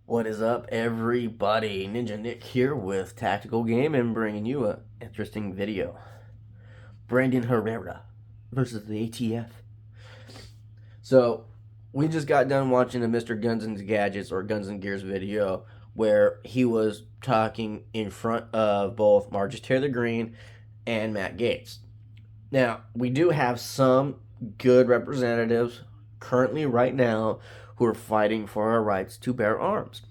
What is up, everybody? Ninja Nick here with Tactical Gaming, bringing you an interesting video. Brandon Herrera versus the ATF. So, we just got done watching a Mr. Guns and Gadgets or Guns and Gears video where he was talking in front of both Marjorie Taylor Greene and Matt Gaetz. Now, we do have some good representatives currently right now who are fighting for our rights to bear arms.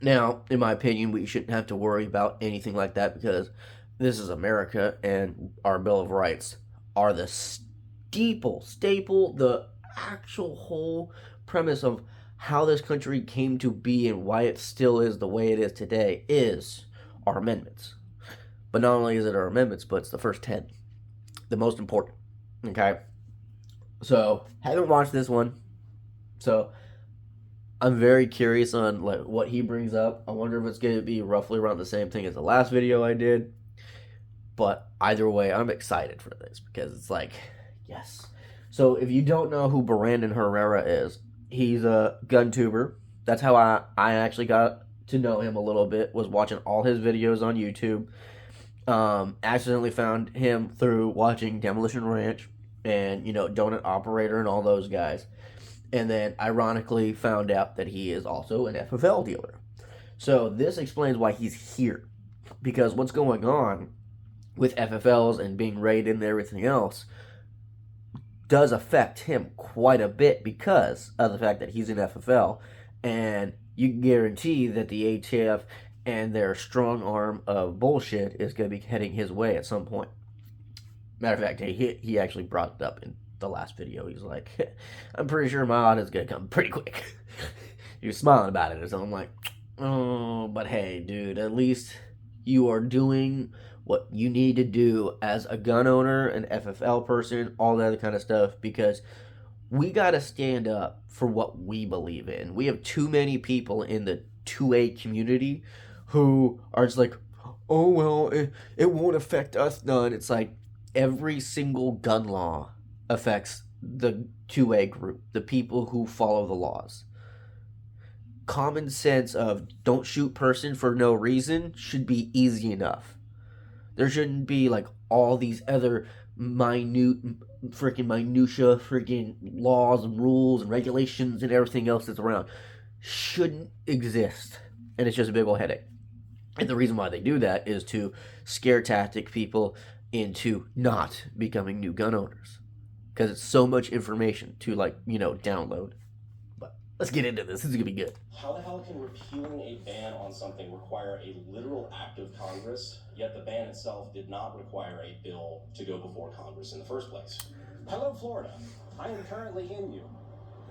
Now, in my opinion, we shouldn't have to worry about anything like that because this is America and our Bill of Rights are the staple, the actual whole premise of how this country came to be and why it still is the way it is today is our amendments. But not only is it our amendments, but it's the first 10, the most important. Okay? So, haven't watched this one. So, I'm very curious on like what he brings up. I wonder if it's going to be roughly around the same thing as the last video I did. But either way, I'm excited for this because it's like, yes. So if you don't know who Brandon Herrera is, he's a gun tuber. That's how I actually got to know him a little bit, was watching all his videos on YouTube. Accidentally found him through watching Demolition Ranch and, Donut Operator and all those guys. And then, ironically, found out that he is also an FFL dealer. So this explains why he's here. Because what's going on with FFLs and being raided and everything else does affect him quite a bit because of the fact that he's an FFL. And you can guarantee that the ATF and their strong arm of bullshit is going to be heading his way at some point. Matter of fact, he actually brought it up in the last video. He's like, I'm pretty sure my audit's gonna come pretty quick. He was smiling about it, so I'm like, oh, but hey, dude, at least you are doing what you need to do as a gun owner, an FFL person, all that other kind of stuff, because we gotta stand up for what we believe in. We have too many people in the 2A community who are just like, oh, well, it won't affect us none. It's like every single gun law affects the 2A group, the people who follow the laws. Common sense of don't shoot person for no reason should be easy enough. There shouldn't be like all these other minutia freaking laws and rules and regulations and everything else that's around. Shouldn't exist. And it's just a big old headache. And the reason why they do that is to scare tactic people into not becoming new gun owners. Because it's so much information to download. But let's get into this. This is gonna be good. How the hell can repealing a ban on something require a literal act of Congress, yet the ban itself did not require a bill to go before Congress in the first place? Hello, Florida. I am currently in you.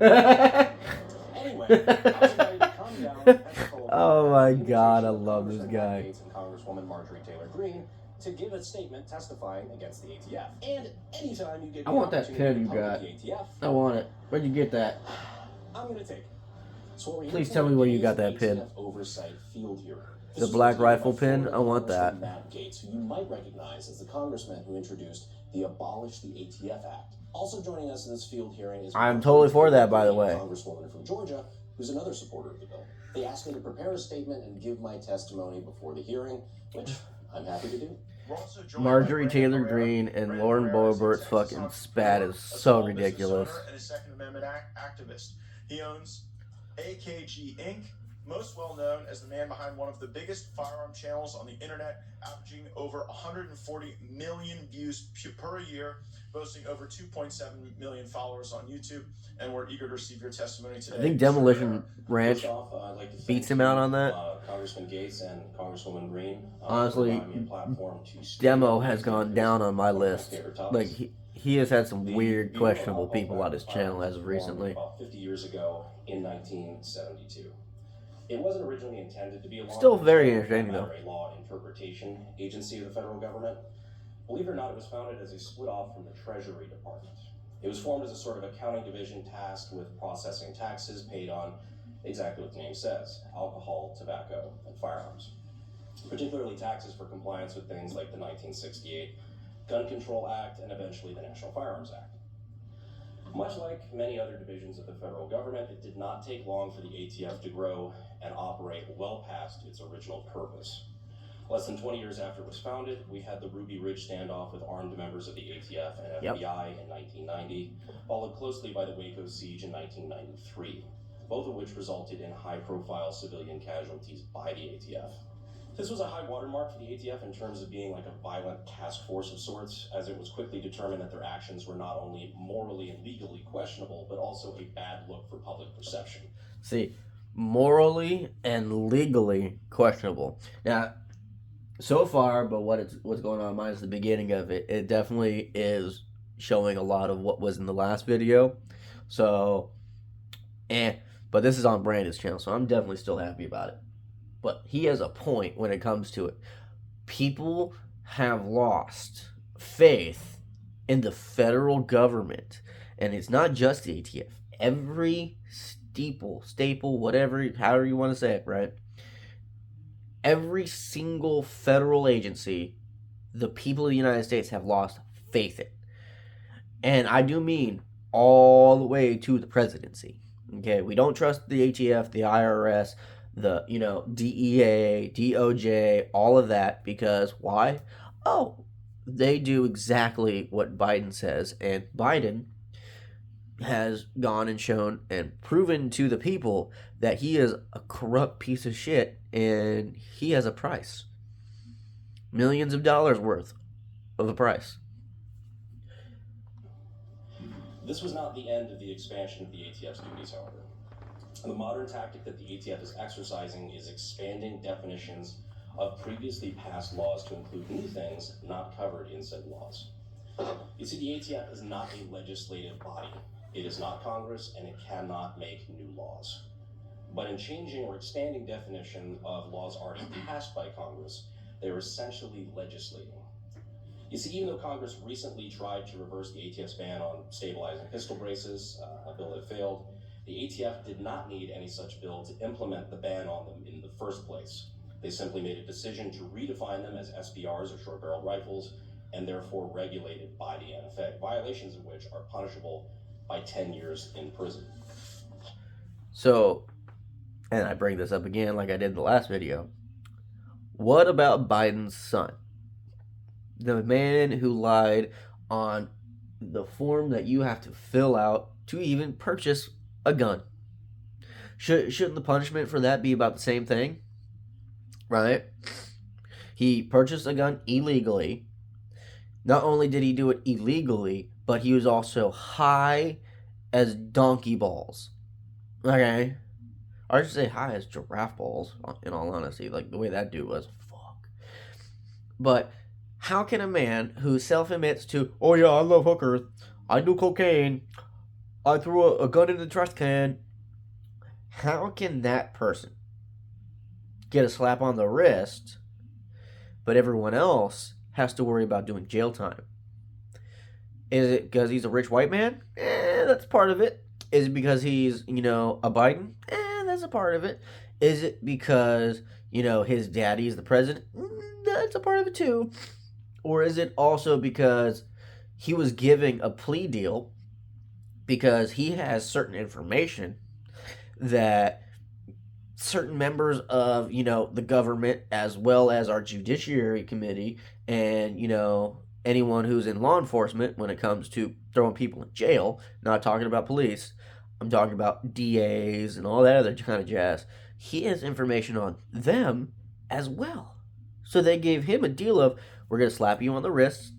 Anyway, I was invited to come down. Oh my God, I love this guy. And Congresswoman Marjorie Taylor Greene to give a statement testifying against the ATF. And anytime you get I want that pen you got. I want it. Where'd you get that? I'm gonna take it. So please tell me where you got that pin. The black rifle pin? I want that. Matt Gaetz, who you might recognize as the congressman who introduced the Abolish the ATF Act. Also joining us in this field hearing is I'm totally for that, by the way. Congresswoman from Georgia, who's another supporter of the bill. They asked me to prepare a statement and give my testimony before the hearing, which I'm happy to do. Marjorie Taylor Greene and Lauren Boebert's fucking spat is so ridiculous. And a Second Amendment activist. He owns AKG Inc., most well known as the man behind one of the biggest firearm channels on the internet, averaging over 140 million views per year, boasting over 2.7 million followers on YouTube, and we're eager to receive your testimony today. I think Demolition Ranch beats him out on that. Congressman Gaetz and Congresswoman Greene. Honestly, Demo has gone down on my list. Like, he has had some weird, questionable people on his channel as of recently. About 50 years ago in 1972. It wasn't originally intended to be a law. Still very entertaining, though. A law interpretation agency of the federal government. Believe it or not, it was founded as a split off from the Treasury Department. It was formed as a sort of accounting division tasked with processing taxes paid on exactly what the name says: alcohol, tobacco, and firearms. Particularly taxes for compliance with things like the 1968 Gun Control Act and eventually the National Firearms Act. Much like many other divisions of the federal government, it did not take long for the ATF to grow and operate well past its original purpose. Less than 20 years after it was founded, we had the Ruby Ridge standoff with armed members of the ATF and FBI in 1990, followed closely by the Waco siege in 1993, both of which resulted in high-profile civilian casualties by the ATF. This was a high watermark for the ATF in terms of being like a violent task force of sorts, as it was quickly determined that their actions were not only morally and legally questionable, but also a bad look for public perception. See, morally and legally questionable. Now, so far, but what's going on minus the beginning of it, it definitely is showing a lot of what was in the last video. So, but this is on Brandon's channel, so I'm definitely still happy about it. But he has a point when it comes to it. People have lost faith in the federal government, and it's not just the ATF. Every staple, whatever, however you want to say it, right? Every single federal agency, the people of the United States have lost faith in. And I do mean all the way to the presidency. Okay, we don't trust the ATF, the IRS, the, DEA, DOJ, all of that, because why? Oh, they do exactly what Biden says, and Biden has gone and shown and proven to the people that he is a corrupt piece of shit, and he has a price. Millions of dollars worth of a price. This was not the end of the expansion of the ATF's duties, however. The modern tactic that the ATF is exercising is expanding definitions of previously passed laws to include new things not covered in said laws. You see, the ATF is not a legislative body. It is not Congress, and it cannot make new laws. But in changing or expanding definition of laws already passed by Congress, they're essentially legislating. You see, even though Congress recently tried to reverse the ATF's ban on stabilizing pistol braces, a bill that failed, the ATF did not need any such bill to implement the ban on them in the first place. They simply made a decision to redefine them as SBRs, or short-barreled rifles, and therefore regulated by the NFA, violations of which are punishable by 10 years in prison. So, and I bring this up again like I did in the last video, what about Biden's son? The man who lied on the form that you have to fill out to even purchase a gun. Shouldn't the punishment for that be about the same thing? Right? He purchased a gun illegally. Not only did he do it illegally, but he was also high as donkey balls. Okay? Or I should say high as giraffe balls, in all honesty. Like, the way that dude was, fuck. But how can a man who self-admits to, oh yeah, I love hookers, I do cocaine, I threw a gun in the trash can, how can that person get a slap on the wrist, but everyone else has to worry about doing jail time? Is it because he's a rich white man? That's part of it. Is it because he's, a Biden? That's a part of it. Is it because, his daddy's the president? That's a part of it too. Or is it also because he was giving a plea deal because he has certain information that certain members of, the government, as well as our Judiciary Committee and, anyone who's in law enforcement when it comes to throwing people in jail, not talking about police, I'm talking about DAs and all that other kind of jazz, he has information on them as well. So they gave him a deal of, we're going to slap you on the wrist,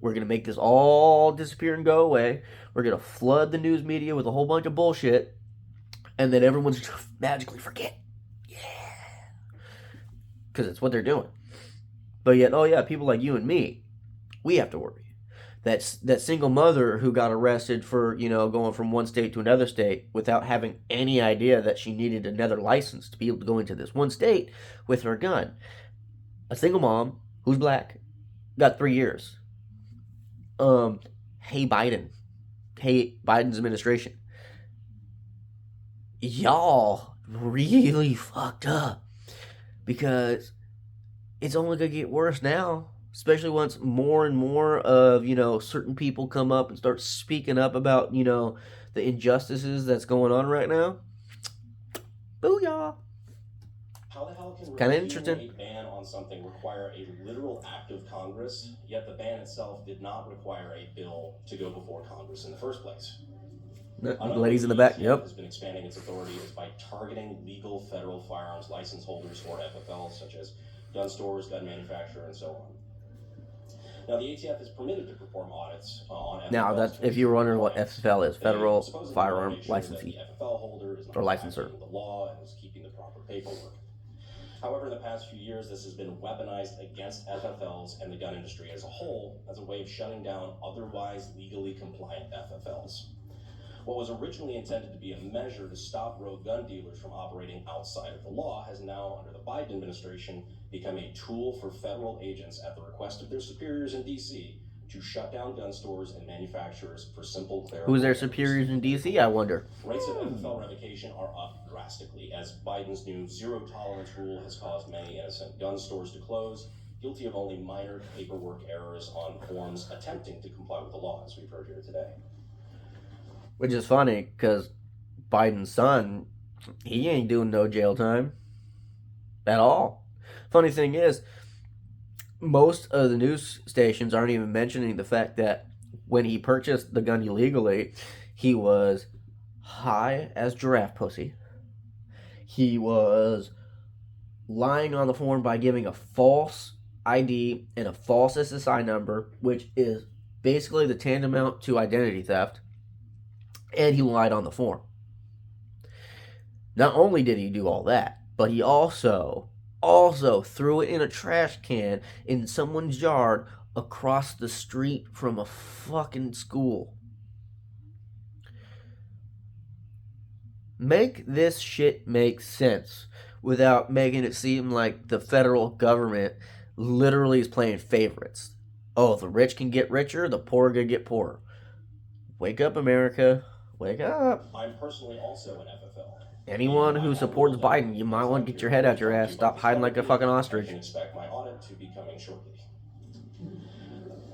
we're going to make this all disappear and go away, we're going to flood the news media with a whole bunch of bullshit, and then everyone's just magically forget. Yeah. Because it's what they're doing. But yet, oh yeah, people like you and me, we have to worry. That single mother who got arrested for, going from one state to another state without having any idea that she needed another license to be able to go into this one state with her gun. A single mom who's black got 3 years. Hey Biden. Hey Biden's administration. Y'all really fucked up. Because it's only going to get worse now. especially once more and more of, certain people come up and start speaking up about, the injustices that's going on right now. Booyah! How the hell can Kind of repealing interesting. a ban on something require a literal act of Congress, yet the ban itself did not require a bill to go before Congress in the first place? Another way Ladies in the the back, ATF yep. has been expanding its authority is by targeting legal federal firearms license holders, or FFLs, such as gun stores, gun manufacturers, and so on. Now, the ATF is permitted to perform audits on FFLs. Now, that's to if you were ensure wondering what compliance. FFL is, They Federal supposedly want to Firearm make sure that Licensee, the FFL holder is not or licensor. violating the law and is keeping the proper paperwork. However, in the past few years, this has been weaponized against FFLs and the gun industry as a whole as a way of shutting down otherwise legally compliant FFLs. What was originally intended to be a measure to stop rogue gun dealers from operating outside of the law has now, under the Biden administration, become a tool for federal agents at the request of their superiors in D.C. to shut down gun stores and manufacturers for simple clerical Who's their errors. superiors in D.C., I wonder? Rates of FFL revocation are up drastically as Biden's new zero-tolerance rule has caused many innocent gun stores to close, guilty of only minor paperwork errors on forms attempting to comply with the law, as we've heard here today. Which is funny, because Biden's son, he ain't doing no jail time at all. Funny thing is, most of the news stations aren't even mentioning the fact that when he purchased the gun illegally, he was high as giraffe pussy. He was lying on the form by giving a false ID and a false SSI number, which is basically the tantamount to identity theft. And he lied on the form. Not only did he do all that, but he also threw it in a trash can in someone's yard across the street from a fucking school. Make this shit make sense without making it seem like the federal government literally is playing favorites. Oh, the rich can get richer, the poor can get poorer. Wake up, America. Wake up. I'm personally also an FFL. Anyone who supports Biden, you might want to get your head out your ass. Stop hiding like a fucking ostrich. I can expect my audit to be coming shortly.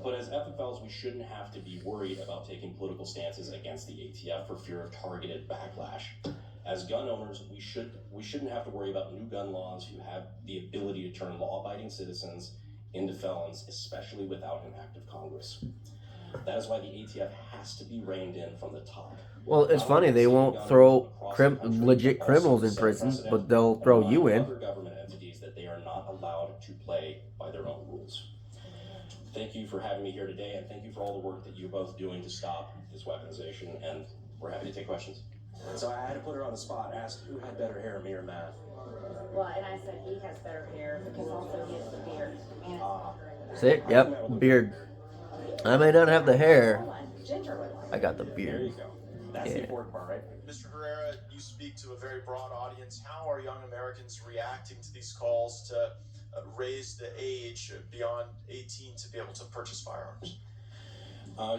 But as FFLs, we shouldn't have to be worried about taking political stances against the ATF for fear of targeted backlash. As gun owners, we shouldn't have to worry about new gun laws who have the ability to turn law-abiding citizens into felons, especially without an act of Congress. That is why the ATF has to be reined in from the top. Well, it's funny, they won't throw legit criminals in prison, but they'll throw you in. Other government entities that they are not allowed to play by their own rules. Thank you for having me here today, and thank you for all the work that you're both doing to stop this weaponization, and we're happy to take questions. So I had to put her on the spot, ask who had better hair, me or Matt? Well, and I said he has better hair because also he has the beard. And See? Yep, beard. I may not have the hair. Ginger would like. I got the There beard. you go. That's the important part, right? Mr. Herrera, you speak to a very broad audience. How are young Americans reacting to these calls to raise the age beyond 18 to be able to purchase firearms?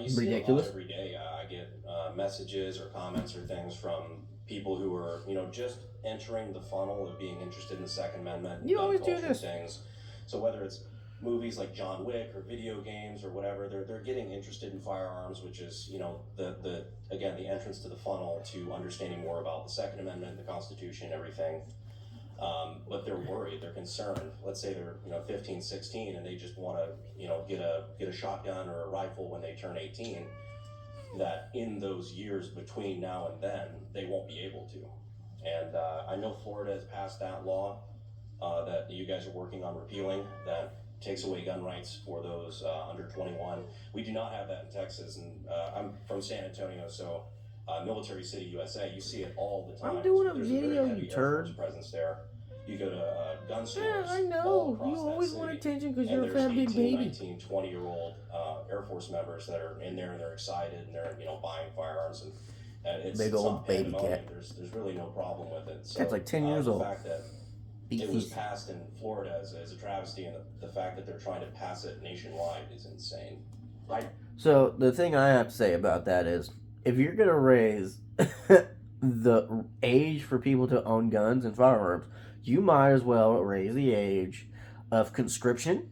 You see Ridiculous. it every day. I get messages or comments or things from people who are, just entering the funnel of being interested in the Second Amendment. You gun always do culture this. Things. So whether it's movies like John Wick or video games or whatever, they're getting interested in firearms, which is, the entrance to the funnel to understanding more about the Second Amendment, the Constitution, everything. But they're worried, they're concerned. Let's say they're 15, 16, and they just want to get a shotgun or a rifle when they turn 18. That in those years between now and then, they won't be able to. And I know Florida has passed that law that you guys are working on repealing that takes away gun rights for those under 21. We do not have that in Texas, and I'm from San Antonio, so Military City, USA. You see it all the time. I'm doing a There's video, very you heavy Air turd. Force presence there. You go to gun stores. Yeah, I all know. across You that always city, want attention because and you're a there's fat big 18, baby. 19, 20-year-old Air Force members that are in there and they're excited and they're buying firearms and it's Big it's old not baby pandemonium. cat. There's really no problem with it. So, Cat's like 10 years the old. fact that it was Beasties. passed in Florida is a travesty, and the fact that they're trying to pass it nationwide is insane. So the thing I have to say about that is, if you're gonna raise the age for people to own guns and firearms, you might as well raise the age of conscription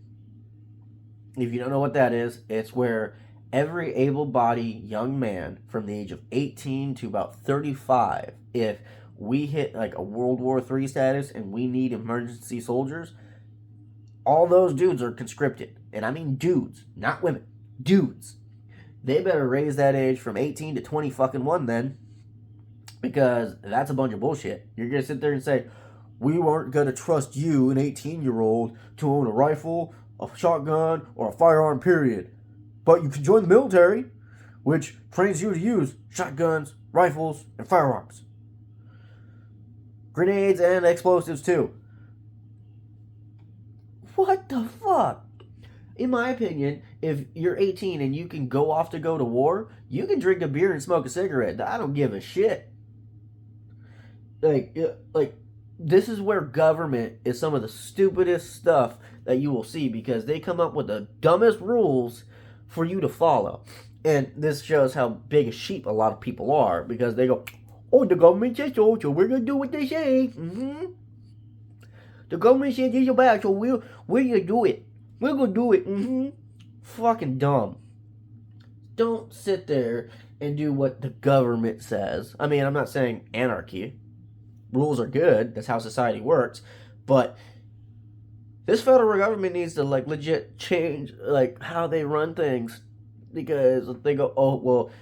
If you don't know what that is, it's where every able-bodied young man from the age of 18 to about 35, if we hit like a World War III status and we need emergency soldiers, all those dudes are conscripted. And I mean dudes, not women. Dudes. They better raise that age from 18 to 20 fucking 1 then. Because that's a bunch of bullshit. You're going to sit there and say, we weren't going to trust you, an 18-year-old, to own a rifle, a shotgun, or a firearm, period. But you can join the military, which trains you to use shotguns, rifles, and firearms. Grenades and explosives, too. What the fuck? In my opinion, if you're 18 and you can go off to go to war, you can drink a beer and smoke a cigarette. I don't give a shit. Like, this is where government is some of the stupidest stuff that you will see, because they come up with the dumbest rules for you to follow. And this shows how big a sheep a lot of people are, because they go, oh, the government says so we're going to do what they say. The government says this is bad, so we're going to do it. We're going to do it. Fucking dumb. Don't sit there and do what the government says. I mean, I'm not saying anarchy. Rules are good. That's how society works. But this federal government needs to like legit change like how they run things, because they go, oh well,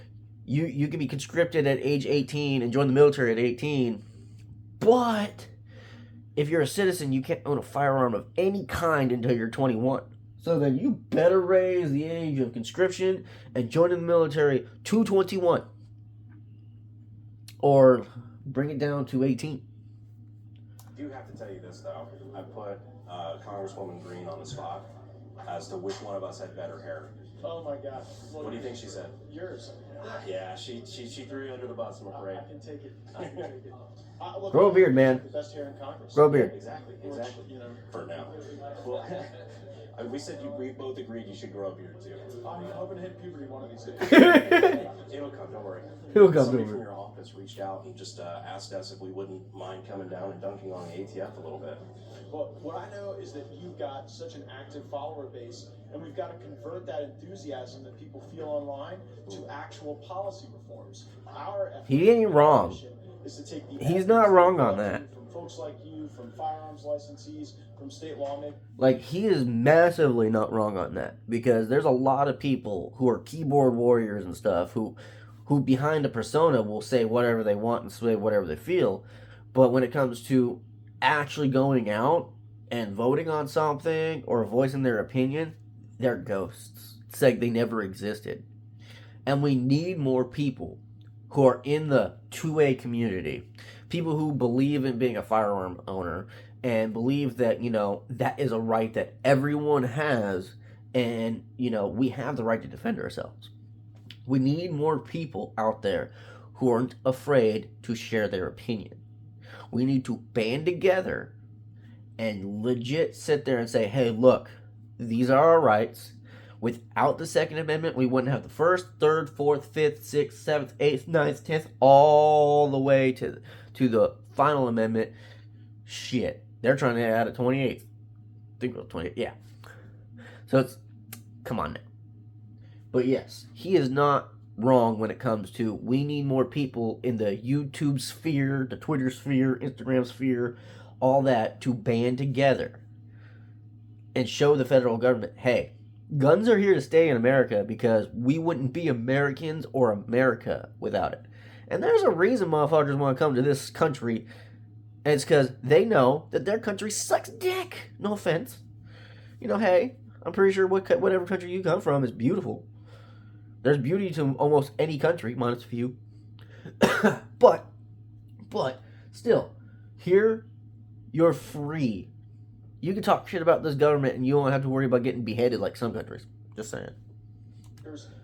you can be conscripted at age 18 and join the military at 18, but if you're a citizen, you can't own a firearm of any kind until you're 21. So then you better raise the age of conscription and join in the military to 21, or bring it down to 18. I do have to tell you this, though. I put Congresswoman Green on the spot as to which one of us had better hair. Oh my God. Well, What do you think she said? Yours. Yeah, she threw you under the bus, I'm afraid. I can take it. I can take it. Look, Grow a beard, man. The best hair in Congress. Grow a beard. Exactly. You know. For now. Well, we said we both agreed you should grow a beard, too. I'm hoping to hit puberty one of these days. It'll come, don't worry. It'll come, Somebody don't from worry. your office reached out and just asked us if we wouldn't mind coming down and dunking on the ATF a little bit. Well, what I know is that you've got such an active follower base, and we've got to convert that enthusiasm that people feel online to actual policy reforms. Our effort, He ain't wrong. is to take the He's not wrong on that. From folks like you, from firearms licensees, from state lawmakers. Like, he is massively not wrong on that, because there's a lot of people who are keyboard warriors and stuff who behind a persona will say whatever they want and say whatever they feel, but when it comes to actually going out and voting on something or voicing their opinion, they're ghosts. It's like they never existed. And we need more people who are in the 2A community, people who believe in being a firearm owner and believe that, you know, that is a right that everyone has, and, you know, we have the right to defend ourselves. We need more people out there who aren't afraid to share their opinion. We need to band together and legit sit there and say, hey, look, these are our rights. Without the Second Amendment, we wouldn't have the 1st, 3rd, 4th, 5th, 6th, 7th, 8th, 9th, 10th, all the way to the final amendment. Shit. They're trying to add a 28th. I think it was 28th. Yeah. So it's, come on now. But yes, he is not wrong when it comes to we need more people in the YouTube sphere, the Twitter sphere, Instagram sphere, all that, to band together and show the federal government, hey, guns are here to stay in America, because we wouldn't be Americans or America without it. And there's a reason motherfuckers want to come to this country, and it's because they know that their country sucks dick. No offense. You know, hey, I'm pretty sure whatever country you come from is beautiful. There's beauty to almost any country, minus a few. But still, here, you're free. You can talk shit about this government and you don't have to worry about getting beheaded like some countries. Just saying.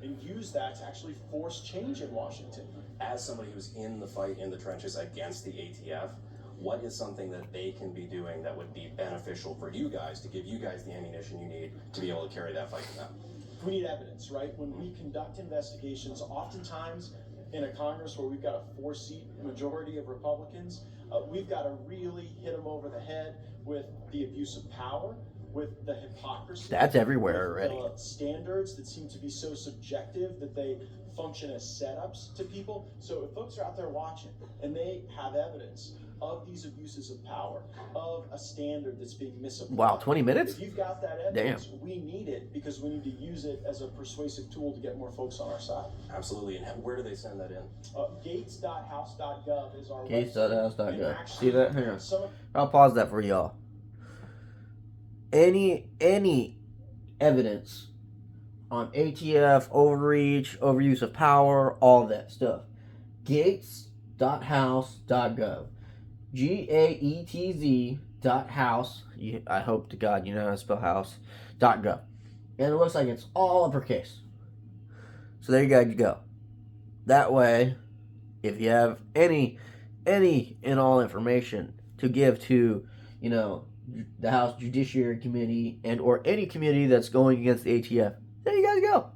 And use that to actually force change in Washington. As somebody who's in the fight in the trenches against the ATF, what is something that they can be doing that would be beneficial for you guys to give you guys the ammunition you need to be able to carry that fight to them? We need evidence, right? When we conduct investigations, oftentimes in a Congress where we've got a 4-seat majority of Republicans, we've got to really hit them over the head with the abuse of power, with the hypocrisy. That's everywhere with already. The standards that seem to be so subjective that they function as setups to people. So if folks are out there watching and they have evidence of these abuses of power, of a standard that's being misapplied. Wow, 20 minutes? If you've got that evidence, we need it because we need to use it as a persuasive tool to get more folks on our side. Absolutely. And where do they send that in? Gates.house.gov is our Gates.house.gov. See that? Hang on. I'll pause that for y'all. Any evidence on ATF, overreach, overuse of power, all that stuff. Gates.house.gov. GAETZ.house. I hope to God you know how to spell house. .gov. And it looks like it's all uppercase. So there you guys go. That way, if you have any and all information to give to, you know, the House Judiciary Committee and or any committee that's going against the ATF, there you guys go.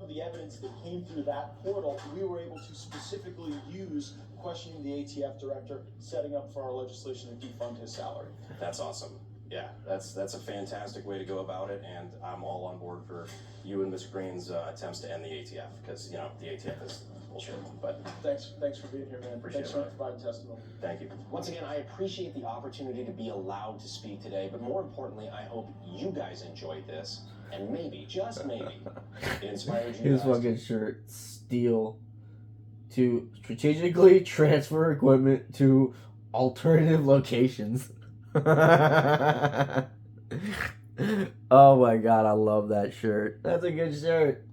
The evidence that came through that portal, we were able to specifically use questioning the ATF director, setting up for our legislation to defund his salary. That's awesome. Yeah, that's a fantastic way to go about it, and I'm all on board for you and Mr. Green's attempts to end the ATF, because, you know, the ATF is bullshit. But thanks for being here, man. Thanks for providing testimony. Thank you. Once again, I appreciate the opportunity to be allowed to speak today, but more importantly, I hope you guys enjoyed this, and maybe, just maybe, it inspired you His guys fucking shirt, steel, to strategically transfer equipment to alternative locations. Oh my God, I love that shirt. That's a good shirt.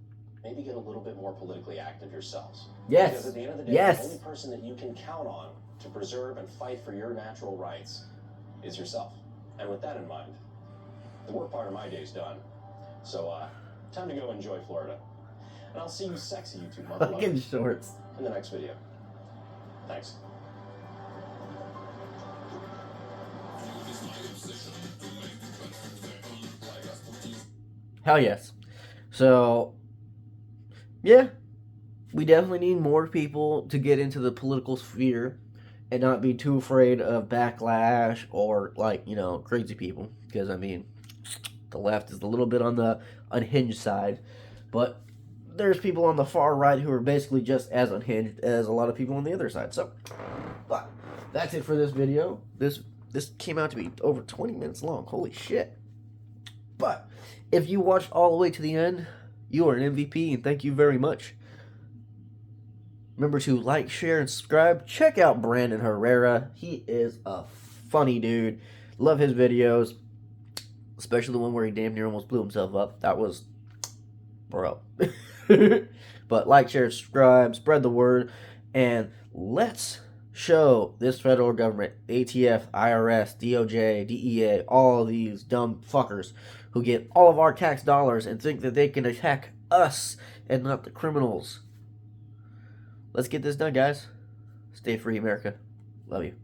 maybe get a little bit more politically active yourselves. Yes. Because at the end of the day, Yes. the only person that you can count on to preserve and fight for your natural rights is yourself. And with that in mind, the work part of my day's done. So, time to go enjoy Florida. And I'll see you sexy YouTube motherfuckers Fucking shorts. in the next video. Thanks. Hell yes. So, yeah, we definitely need more people to get into the political sphere and not be too afraid of backlash or, like, you know, crazy people. Because, I mean, the left is a little bit on the unhinged side. But there's people on the far right who are basically just as unhinged as a lot of people on the other side. So, but that's it for this video. This came out to be over 20 minutes long. Holy shit. But if you watched all the way to the end, you are an MVP, and thank you very much. Remember to like, share, and subscribe. Check out Brandon Herrera. He is a funny dude. Love his videos, especially the one where he damn near almost blew himself up. That was, bro. But like, share, subscribe, spread the word, and let's show this federal government, ATF, IRS, DOJ, DEA, all these dumb fuckers who get all of our tax dollars and think that they can attack us and not the criminals. Let's get this done, guys. Stay free, America. Love you.